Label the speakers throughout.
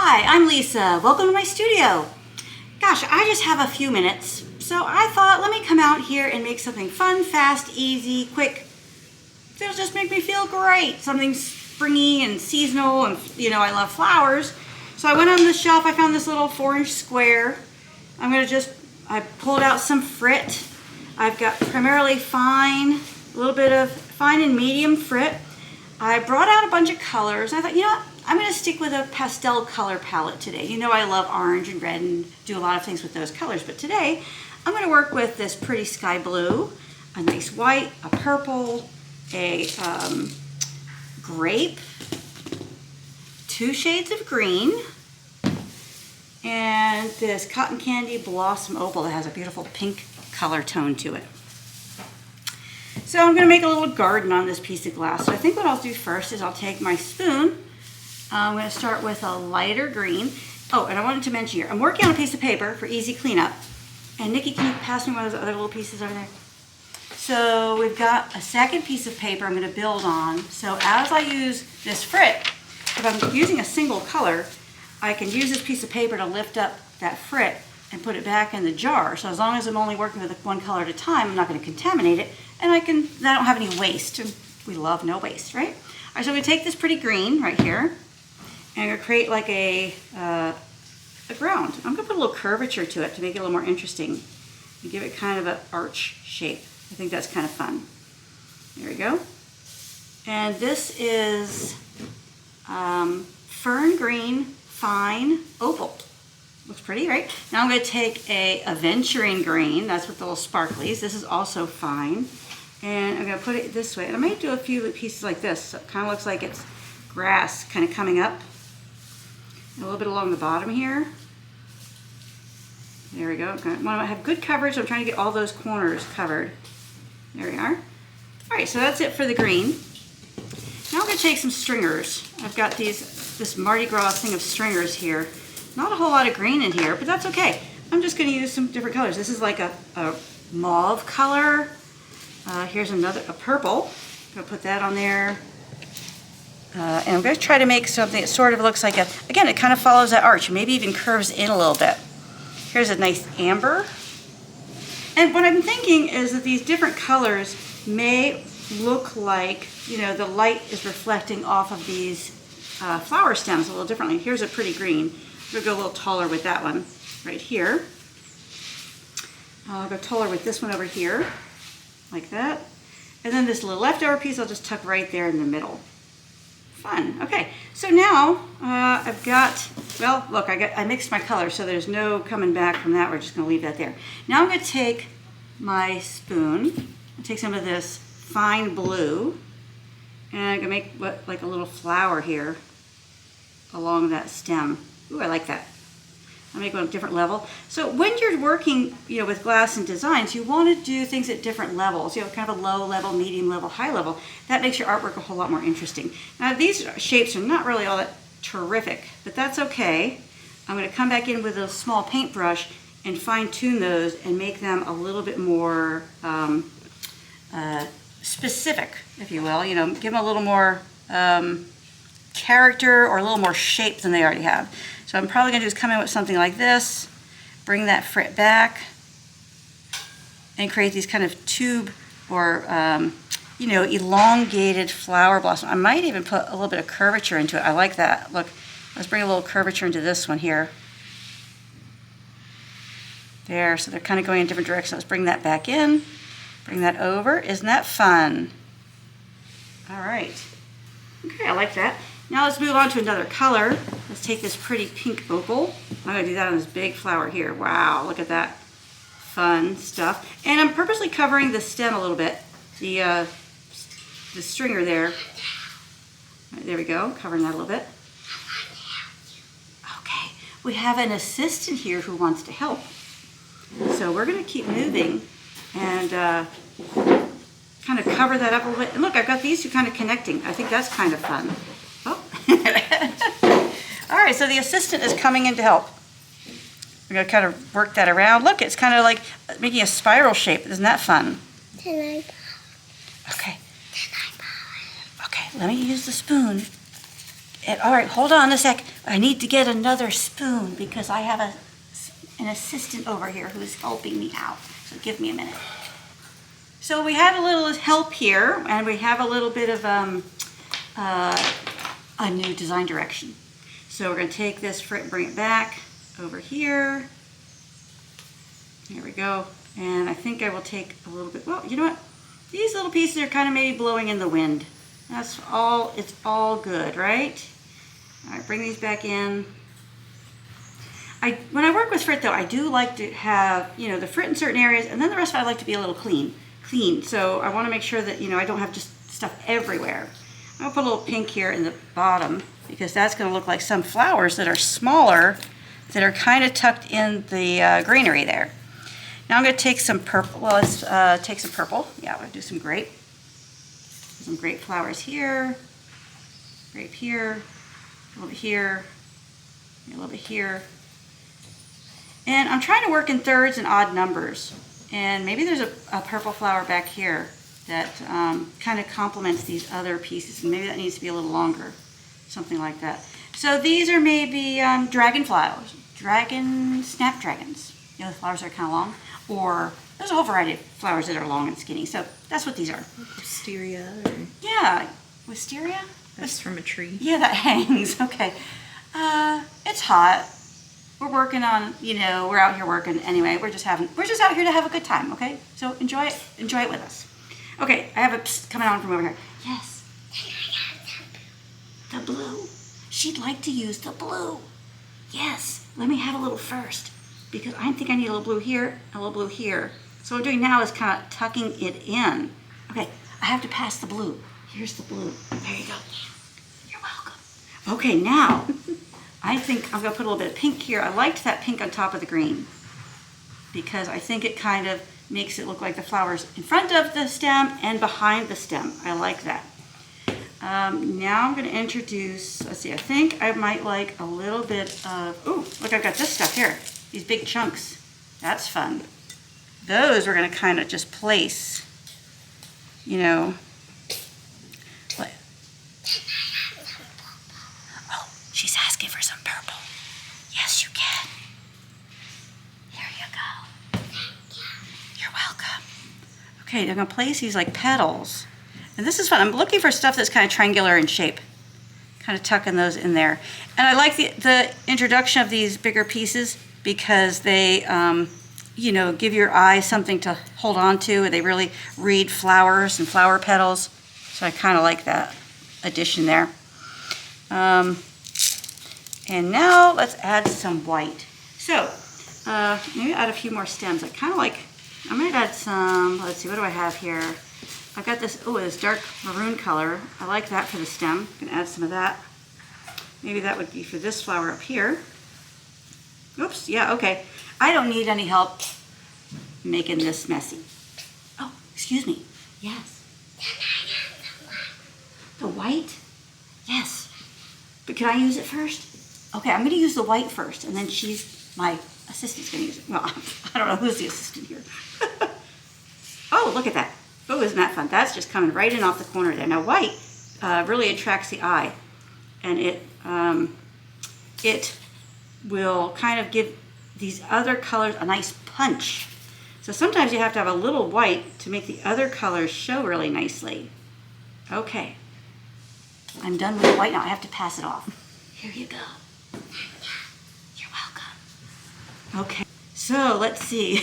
Speaker 1: Hi, I'm Lisa. Welcome to my studio. Gosh, I just have a few minutes, so I thought let me come out here and make something fun, fast, easy, quick. It'll just make me feel great. Something springy and seasonal, and I love flowers. So I went on the shelf, I found this little 4-inch square. I pulled out some Frit. I've got primarily fine, a little bit of fine and medium Frit. I brought out a bunch of colors. I thought, what? I'm going to stick with a pastel color palette today. I love orange and red and do a lot of things with those colors, but today I'm going to work with this pretty sky blue, a nice white, a purple, a grape, 2 shades of green, and this cotton candy blossom opal that has a beautiful pink color tone to it. So I'm going to make a little garden on this piece of glass. So I think what I'll do first is I'll take my spoon. I'm going to start with a lighter green. Oh, and I wanted to mention here, I'm working on a piece of paper for easy cleanup. And Nikki, can you pass me one of those other little pieces over there? So we've got a second piece of paper I'm going to build on. So as I use this Frit, if I'm using a single color, I can use this piece of paper to lift up that Frit and put it back in the jar. So as long as I'm only working with one color at a time, I'm not going to contaminate it, and I don't have any waste. We love no waste, right? All right, so I'm going to take this pretty green right here, and I'm going to create like a ground. I'm going to put a little curvature to it to make it a little more interesting and give it kind of an arch shape. I think that's kind of fun. There we go. And this is fern green fine opal. Looks pretty, right? Now I'm going to take a aventurine green. That's with the little sparklies. This is also fine. And I'm going to put it this way. And I might do a few pieces like this. So it kind of looks like it's grass kind of coming up. And a little bit along the bottom here. There we go. I want to have good coverage. I'm trying to get all those corners covered. There we are. All right, so that's it for the green. Now I'm going to take some stringers. I've got this Mardi Gras thing of stringers here. Not a whole lot of green in here, but that's okay. I'm just going to use some different colors. This is like a mauve color. Here's a purple. I'm going to put that on there. And I'm going to try to make something that sort of looks like again, it kind of follows that arch, maybe even curves in a little bit. Here's a nice amber. And what I'm thinking is that these different colors may look like, the light is reflecting off of these flower stems a little differently. Here's a pretty green. We'll go a little taller with that one right here. I'll go taller with this one over here, like that. And then this little leftover piece I'll just tuck right there in the middle. Fun. Okay, so now I've got, well, look, I mixed my colors, so there's no coming back from that. We're just going to leave that there. Now I'm going to take my spoon and take some of this fine blue, and I'm going to make like a little flower here along that stem. Ooh, I like that. I'll make one at a different level. So when you're working, with glass and designs, you want to do things at different levels. Kind of a low level, medium level, high level. That makes your artwork a whole lot more interesting. Now these shapes are not really all that terrific, but that's okay. I'm going to come back in with a small paintbrush and fine tune those and make them a little bit more specific, if you will. Give them a little more character or a little more shape than they already have. So I'm probably going to do is come in with something like this, bring that Frit back, and create these kind of tube or, elongated flower blossom. I might even put a little bit of curvature into it. I like that. Look, let's bring a little curvature into this one here. There, so they're kind of going in different directions. Let's bring that back in, bring that over. Isn't that fun? All right. Okay, I like that. Now let's move on to another color. Let's take this pretty pink opal. I'm going to do that on this big flower here. Wow, look at that fun stuff. And I'm purposely covering the stem a little bit, the stringer there. Right, there we go, covering that a little bit. Okay, we have an assistant here who wants to help. So we're going to keep moving and kind of cover that up a little bit. And look, I've got these two kind of connecting. I think that's kind of fun. Oh. All right, so the assistant is coming in to help. We're going to kind of work that around. Look, it's kind of like making a spiral shape. Isn't that fun? Okay. Okay, let me use the spoon All right, hold on a sec. I need to get another spoon because I have an assistant over here who's helping me out. So give me a minute. So we have a little help here, and we have a little bit of a new design direction. So we're going to take this Frit and bring it back over here. There we go. And I think I will take a little bit, well, you know what? These little pieces are kind of maybe blowing in the wind. That's all, it's all good, right? All right, bring these back in. When I work with Frit though, I do like to have, you know, the Frit in certain areas, and then the rest of it I like to be a little clean. So I want to make sure that, you know, I don't have just stuff everywhere. I'll put a little pink here in the bottom because that's going to look like some flowers that are smaller that are kind of tucked in the greenery there. Now I'm going to take some purple. Well, let's take some purple. Yeah, I'm going to do some grape. Some grape flowers here. Grape here. A little bit here. A little bit here. And I'm trying to work in thirds and odd numbers. And maybe there's a purple flower back here that kind of complements these other pieces. And maybe that needs to be a little longer. Something like that. So these are maybe dragon flowers. Snapdragons. You know, the flowers are kind of long. Or there's a whole variety of flowers that are long and skinny. So that's what these are.
Speaker 2: Wisteria.
Speaker 1: Yeah. Wisteria?
Speaker 2: That's from a tree.
Speaker 1: Yeah, that hangs. Okay. It's hot. We're working on, you know, we're out here working anyway. We're just out here to have a good time, okay? So enjoy it with us. Okay, I have a psst coming on from over here. Yes. The blue. She'd like to use the blue. Yes. Let me have a little first because I think I need a little blue here, a little blue here. So what I'm doing now is kind of tucking it in. Okay, I have to pass the blue. Here's the blue. There you go. You're welcome. Okay, now I think I'm going to put a little bit of pink here. I liked that pink on top of the green because I think it kind of makes it look like the flowers in front of the stem and behind the stem. I like that. Now I'm going to introduce, let's see, I think I might like a little bit of, ooh, look, I've got this stuff here. These big chunks. That's fun. Those we're going to kind of just place, you know. Oh, she's asking for some purple. Yes, you can. Here you go. You're welcome. Okay, I'm going to place these like petals. And this is fun. I'm looking for stuff that's kind of triangular in shape. Kind of tucking those in there. And I like the introduction of these bigger pieces because they, you know, give your eye something to hold on to. And they really read flowers and flower petals. So I kind of like that addition there. And now let's add some white. So maybe add a few more stems. I kind of like, I might add some, let's see, what do I have here? I've got this, oh, this dark maroon color. I like that for the stem. I'm gonna add some of that. Maybe that would be for this flower up here. Oops, yeah, okay. I don't need any help making this messy. Oh, excuse me. Yes. The white? Yes. But can I use it first? Okay, I'm gonna use the white first, and then my assistant's gonna use it. Well, I don't know who's the assistant here. Oh, look at that. Oh, isn't that fun? That's just coming right in off the corner there. Now, white really attracts the eye, and it will kind of give these other colors a nice punch. So sometimes you have to have a little white to make the other colors show really nicely. Okay, I'm done with the white now. I have to pass it off. Here you go. You're welcome. Okay, so let's see.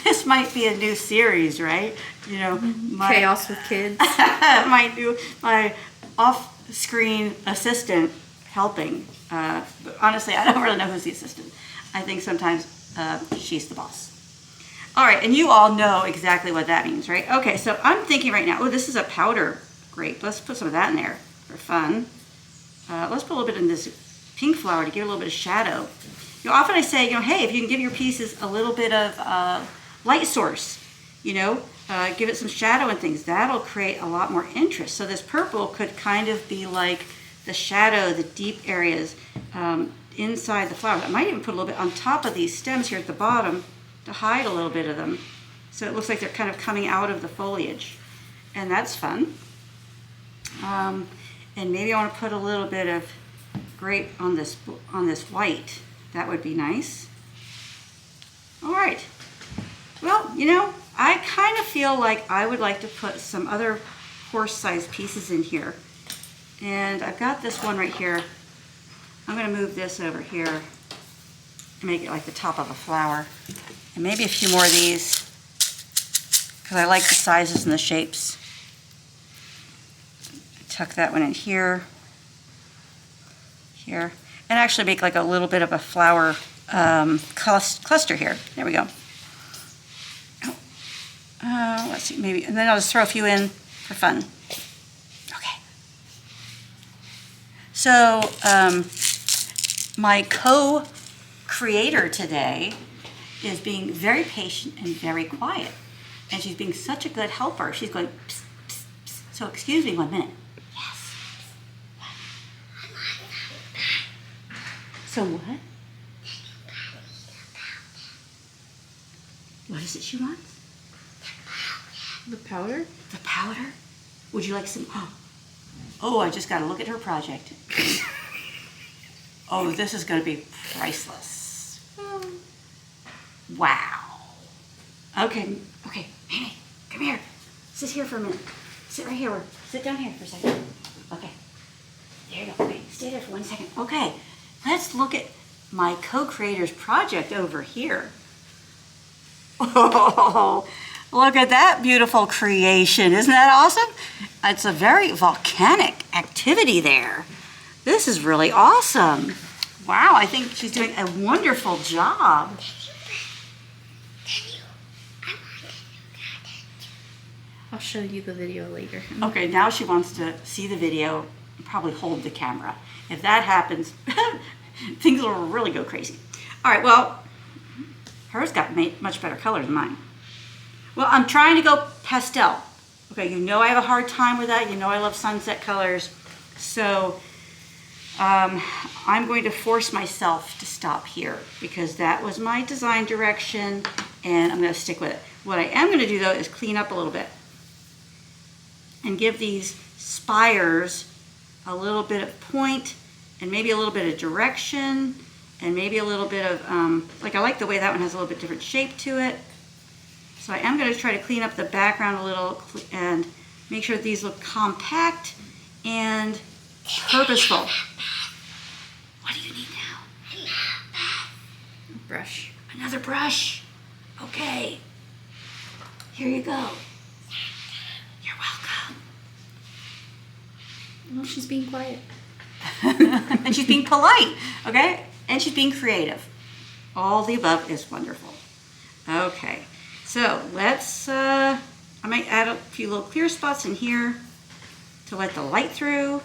Speaker 1: This might be a new series, right? You know,
Speaker 2: Chaos with Kids.
Speaker 1: my off-screen assistant helping. But honestly, I don't really know who's the assistant. I think sometimes she's the boss. All right, and you all know exactly what that means, right? Okay, so I'm thinking right now, oh, this is a powder grape. Let's put some of that in there for fun. Let's put a little bit in this pink flower to give it a little bit of shadow. You know, often I say, you know, hey, if you can give your pieces a little bit of light source, you know, give it some shadow and things, that'll create a lot more interest. So this purple could kind of be like the shadow, the deep areas inside the flower. I might even put a little bit on top of these stems here at the bottom to hide a little bit of them. So it looks like they're kind of coming out of the foliage. And that's fun. And maybe I want to put a little bit of grape on this white. That would be nice. All right. Well, you know, I kind of feel like I would like to put some other horse-sized pieces in here. And I've got this one right here. I'm going to move this over here and make it like the top of a flower. And maybe a few more of these, because I like the sizes and the shapes. Tuck that one in here, here, and actually make like a little bit of a flower cluster here. There we go. Let's see, maybe, and then I'll just throw a few in for fun. Okay. So my co-creator today is being very patient and very quiet, and she's being such a good helper. She's going, psst, psst, psst. So excuse me 1 minute. Yes. So what? What is it she wants?
Speaker 2: The powder?
Speaker 1: The powder? Would you like some? Oh, I just got to look at her project. Oh, this is going to be priceless. Wow. Okay, Mamie, come here. Sit here for a minute. Sit right here. Sit down here for a second. Okay. There you go. Okay, stay there for 1 second. Okay, let's look at my co-creator's project over here. Oh, look at that beautiful creation. Isn't that awesome? It's a very volcanic activity there. This is really awesome. Wow, I think she's doing a wonderful job.
Speaker 2: I'll show you the video later.
Speaker 1: Okay, now she wants to see the video and probably hold the camera. If that happens, things will really go crazy. All right, well, hers got much better color than mine. Well, I'm trying to go pastel. Okay, you know I have a hard time with that. You know I love sunset colors. So I'm going to force myself to stop here because that was my design direction and I'm going to stick with it. What I am going to do though is clean up a little bit and give these spires a little bit of point and maybe a little bit of direction and maybe a little bit of, like I like the way that one has a little bit different shape to it. So I am going to try to clean up the background a little and make sure these look compact and purposeful. What do you need now?
Speaker 2: A brush.
Speaker 1: Another brush. Okay. Here you go. You're welcome.
Speaker 2: Well, she's being quiet.
Speaker 1: And she's being polite, okay? And she's being creative. All the above is wonderful. Okay, so let's, I might add a few little clear spots in here to let the light through.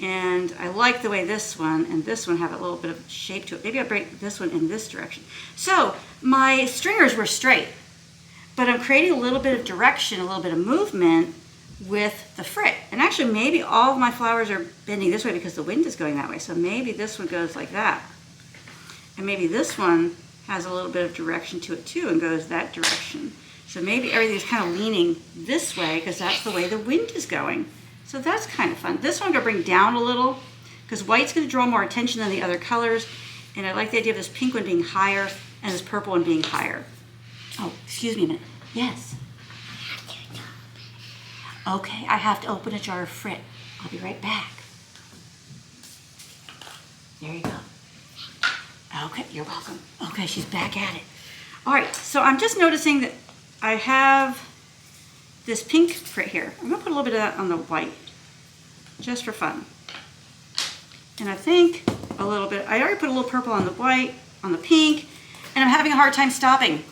Speaker 1: And I like the way this one and this one have a little bit of shape to it. Maybe I'll bring this one in this direction. So my stringers were straight, but I'm creating a little bit of direction, a little bit of movement with the frit. And actually maybe all of my flowers are bending this way because the wind is going that way. So maybe this one goes like that. And maybe this one has a little bit of direction to it too and goes that direction. So maybe everything's kind of leaning this way because that's the way the wind is going. So that's kind of fun. This one I'm going to bring down a little because white's going to draw more attention than the other colors. And I like the idea of this pink one being higher and this purple one being higher. Oh, excuse me a minute. Yes. Okay, I have to open a jar of Frit. I'll be right back. There you go. Okay, you're welcome. Okay, she's back at it. All right, so I'm just noticing that I have this pink Frit here. I'm gonna put a little bit of that on the white, just for fun. And I think a little bit, I already put a little purple on the white, on the pink, and I'm having a hard time stopping.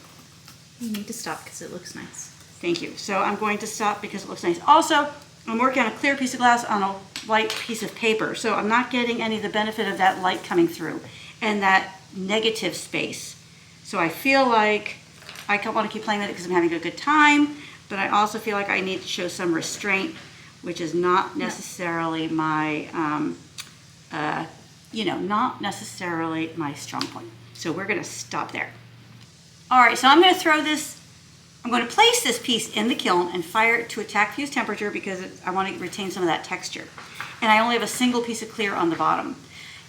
Speaker 2: You need to stop because it looks nice.
Speaker 1: Thank you. So I'm going to stop because it looks nice. Also, I'm working on a clear piece of glass on a white piece of paper, so I'm not getting any of the benefit of that light coming through and that negative space. So I feel like I want to keep playing with it because I'm having a good time, but I also feel like I need to show some restraint, which is not necessarily my, not necessarily my strong point. So we're going to stop there. All right, so I'm going to I'm going to place this piece in the kiln and fire it to a tack fuse temperature because I want to retain some of that texture. And I only have a single piece of clear on the bottom.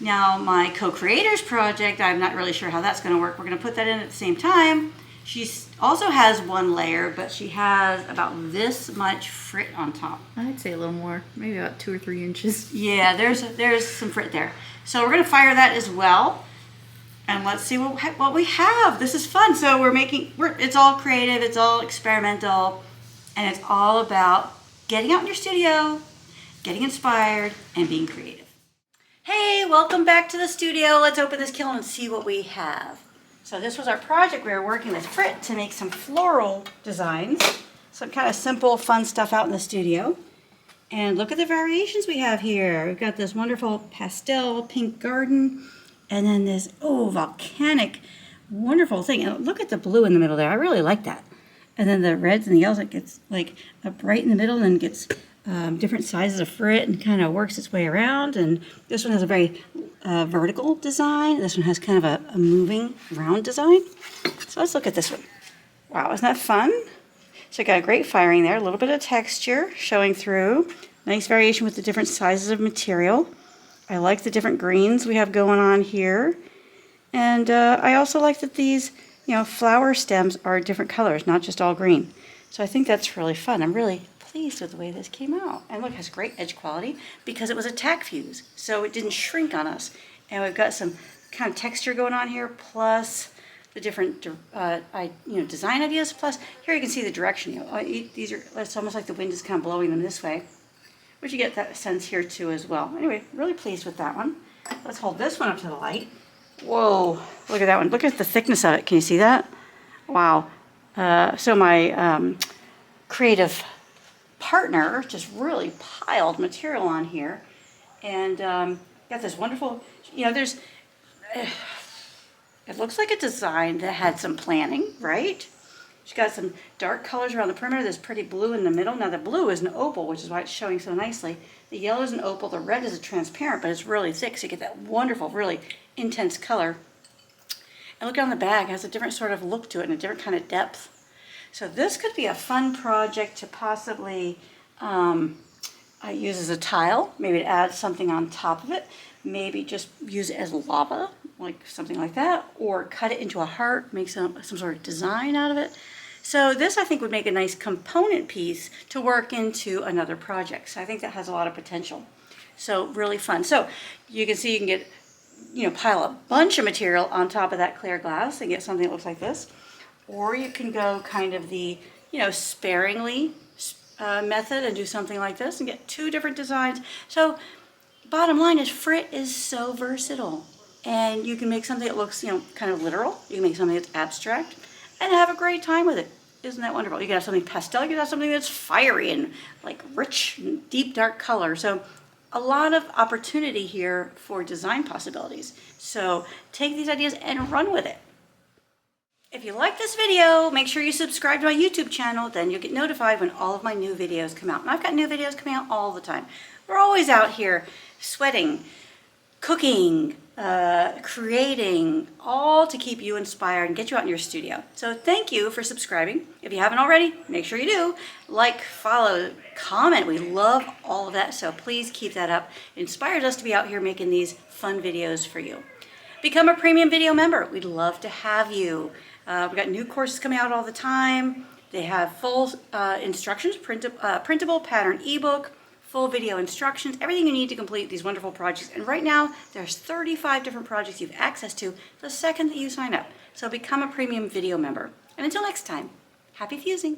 Speaker 1: Now my co-creators project, I'm not really sure how that's going to work. We're going to put that in at the same time. She also has one layer, but she has about this much frit on top.
Speaker 2: I'd say a little more, maybe about 2 or 3 inches.
Speaker 1: Yeah, there's some frit there. So we're going to fire that as well. And let's see what we have. This is fun. So it's all creative, it's all experimental, and it's all about getting out in your studio, getting inspired, and being creative. Hey, welcome back to the studio. Let's open this kiln and see what we have. So this was our project. We were working with Frit to make some floral designs. Some kind of simple, fun stuff out in the studio. And look at the variations we have here. We've got this wonderful pastel pink garden, and then this, volcanic, wonderful thing. And look at the blue in the middle there. I really like that. And then the reds and the yellows, it gets like bright in the middle and gets different sizes of frit and kind of works its way around. And this one has a very vertical design. This one has kind of a moving round design. So let's look at this one. Wow, isn't that fun? So I got a great firing there, a little bit of texture showing through. Nice variation with the different sizes of material. I like the different greens we have going on here. And I also like that these, flower stems are different colors, not just all green. So I think that's really fun. I'm really pleased with the way this came out. And look, it has great edge quality because it was a tack fuse, so it didn't shrink on us. And we've got some kind of texture going on here, plus the different design ideas. Plus here you can see the direction. It's almost like the wind is kind of blowing them this way, but you get that sense here too as well. Anyway, really pleased with that one. Let's hold this one up to the light. Whoa, look at that one. Look at the thickness of it. Can you see that? Wow. So my creative partner just really piled material on here, and got this wonderful, it looks like a design that had some planning, right? She's got some dark colors around the perimeter. There's pretty blue in the middle. Now the blue is an opal, which is why it's showing so nicely. The yellow is an opal. The red is a transparent, but it's really thick, so you get that wonderful, really intense color. And look on the bag, it has a different sort of look to it and a different kind of depth. So this could be a fun project to possibly use as a tile, maybe to add something on top of it, maybe just use it as lava, like something like that, or cut it into a heart, make some sort of design out of it. So this, I think, would make a nice component piece to work into another project. So I think that has a lot of potential. So really fun. So you can see you can get, pile a bunch of material on top of that clear glass and get something that looks like this. Or you can go kind of the, sparingly method and do something like this and get 2 different designs. So bottom line is Frit is so versatile. And you can make something that looks, kind of literal. You can make something that's abstract and have a great time with it. Isn't that wonderful? You can have something pastel, you can have something that's fiery and like rich, deep, dark color. So a lot of opportunity here for design possibilities. So take these ideas and run with it. If you like this video, make sure you subscribe to my YouTube channel, then you'll get notified when all of my new videos come out. And I've got new videos coming out all the time. We're always out here sweating, cooking, creating, all to keep you inspired and get you out in your studio. So thank you for subscribing. If you haven't already, make sure you do. Like, follow, comment. We love all of that, so please keep that up. It inspires us to be out here making these fun videos for you. Become a premium video member. We'd love to have you. We've got new courses coming out all the time. They have full instructions, printable pattern ebook, full video instructions, everything you need to complete these wonderful projects. And right now, there's 35 different projects you have access to the second that you sign up. So become a premium video member. And until next time, happy fusing.